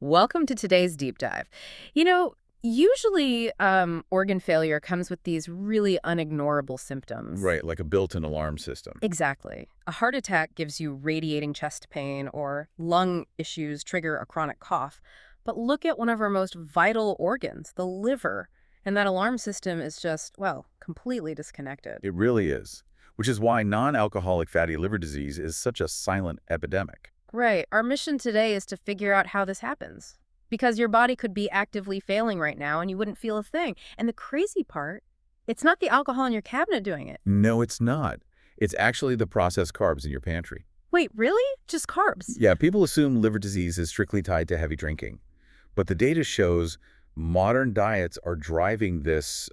Welcome to today's deep dive. Usually organ failure comes with these really unignorable symptoms. Right, like a built-in alarm system. Exactly. A heart attack gives you radiating chest pain, or lung issues trigger a chronic cough. But look at one of our most vital organs, the liver, and that alarm system is just, well, completely disconnected. It really is, which is why non-alcoholic fatty liver disease is such a silent epidemic. Right. Our mission today is to figure out how this happens. Because your body could be actively failing right now and you wouldn't feel a thing. And the crazy part, it's not the alcohol in your cabinet doing it. No, it's not. It's actually the processed carbs in your pantry. Wait, really? Just carbs? Yeah, people assume liver disease is strictly tied to heavy drinking. But the data shows modern diets are driving this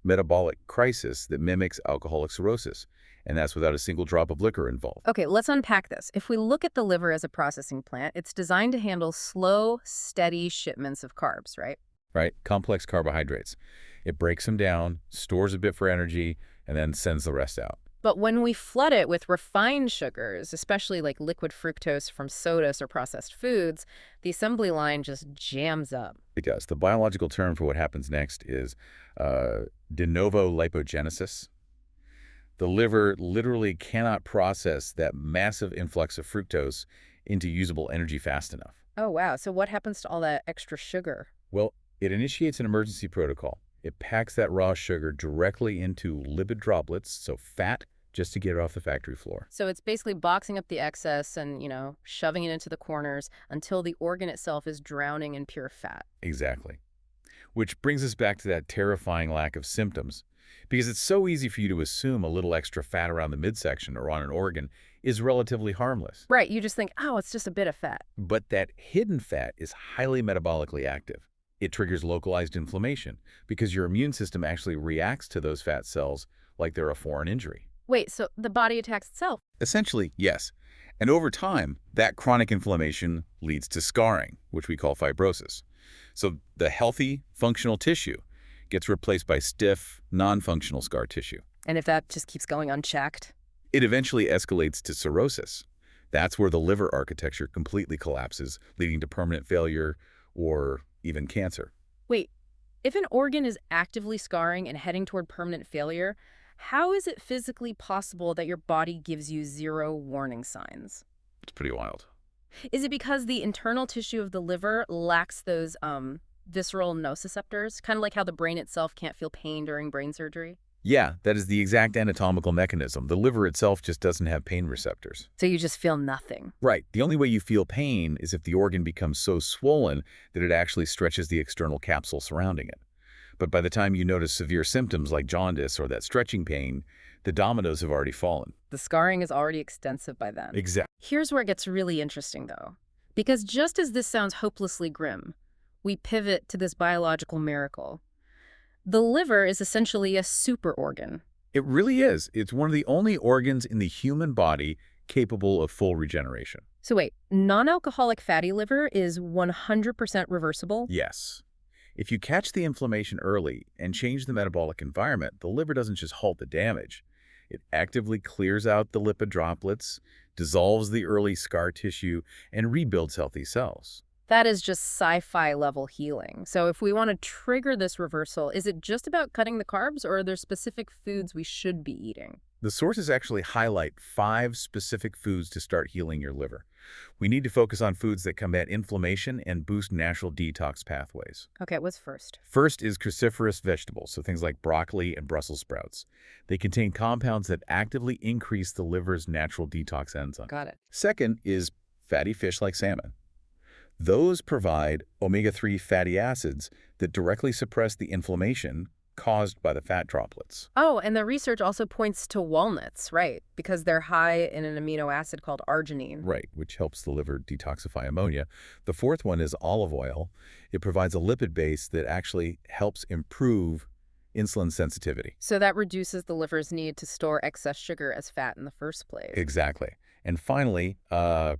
metabolic crisis that mimics alcoholic cirrhosis. And that's without a single drop of liquor involved. Okay, let's unpack this. If we look at the liver as a processing plant, it's designed to handle slow, steady shipments of carbs, right? Right? Complex carbohydrates. It breaks them down, stores a bit for energy, and then sends the rest out. But when we flood it with refined sugars, especially like liquid fructose from sodas or processed foods, the assembly line just jams up. It does. The biological term for what happens next is de novo lipogenesis. The liver literally cannot process that massive influx of fructose into usable energy fast enough. Oh, wow. So what happens to all that extra sugar? Well, it initiates an emergency protocol. It packs that raw sugar directly into lipid droplets, so fat, just to get it off the factory floor. So it's basically boxing up the excess and, shoving it into the corners until the organ itself is drowning in pure fat. Exactly. Which brings us back to that terrifying lack of symptoms. Because it's so easy for you to assume a little extra fat around the midsection or on an organ is relatively harmless. Right. You just think, oh, it's just a bit of fat. But that hidden fat is highly metabolically active. It triggers localized inflammation because your immune system actually reacts to those fat cells like they're a foreign injury. Wait, so the body attacks itself? Essentially, yes. And over time, that chronic inflammation leads to scarring, which we call fibrosis. So the healthy, functional tissue gets replaced by stiff, non-functional scar tissue. And if that just keeps going unchecked? It eventually escalates to cirrhosis. That's where the liver architecture completely collapses, leading to permanent failure or even cancer. Wait, if an organ is actively scarring and heading toward permanent failure, how is it physically possible that your body gives you zero warning signs? It's pretty wild. Is it because the internal tissue of the liver lacks those visceral nociceptors, kind of like how the brain itself can't feel pain during brain surgery? Yeah, that is the exact anatomical mechanism. The liver itself just doesn't have pain receptors. So you just feel nothing. Right. The only way you feel pain is if the organ becomes so swollen that it actually stretches the external capsule surrounding it. But by the time you notice severe symptoms like jaundice or that stretching pain, the dominoes have already fallen. The scarring is already extensive by then. Exactly. Here's where it gets really interesting, though. Because just as this sounds hopelessly grim, we pivot to this biological miracle. The liver is essentially a super organ. It really is. It's one of the only organs in the human body capable of full regeneration. So wait, non-alcoholic fatty liver is 100% reversible? Yes. If you catch the inflammation early and change the metabolic environment, the liver doesn't just halt the damage. It actively clears out the lipid droplets, dissolves the early scar tissue, and rebuilds healthy cells. That is just sci-fi level healing. So if we want to trigger this reversal, is it just about cutting the carbs, or are there specific foods we should be eating? The sources actually highlight 5 specific foods to start healing your liver. We need to focus on foods that combat inflammation and boost natural detox pathways. Okay, what's first? First is cruciferous vegetables, so things like broccoli and Brussels sprouts. They contain compounds that actively increase the liver's natural detox enzyme. Got it. Second is fatty fish like salmon. Those provide omega-3 fatty acids that directly suppress the inflammation caused by the fat droplets. Oh, and the research also points to walnuts, right? Because they're high in an amino acid called arginine. Right, which helps the liver detoxify ammonia. The fourth one is olive oil. It provides a lipid base that actually helps improve insulin sensitivity. So that reduces the liver's need to store excess sugar as fat in the first place. Exactly. And finally,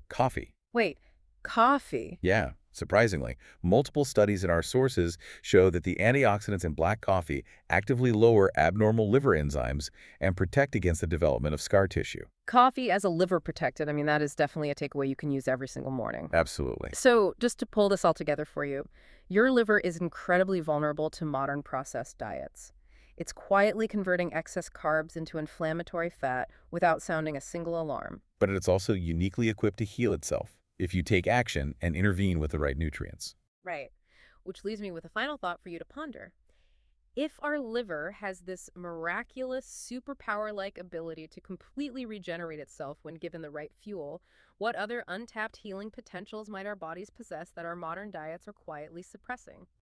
coffee. Wait, coffee? Yeah, Surprisingly, multiple studies in our sources show that the antioxidants in black coffee actively lower abnormal liver enzymes and protect against the development of scar tissue. Coffee as a liver protectant, I mean, that is definitely a takeaway you can use every single morning. Absolutely. So, just to pull this all together for you, your liver is incredibly vulnerable to modern processed diets. It's quietly converting excess carbs into inflammatory fat without sounding a single alarm. But it's also uniquely equipped to heal itself if you take action and intervene with the right nutrients. Right. Which leaves me with a final thought for you to ponder. If our liver has this miraculous superpower-like ability to completely regenerate itself when given the right fuel, what other untapped healing potentials might our bodies possess that our modern diets are quietly suppressing?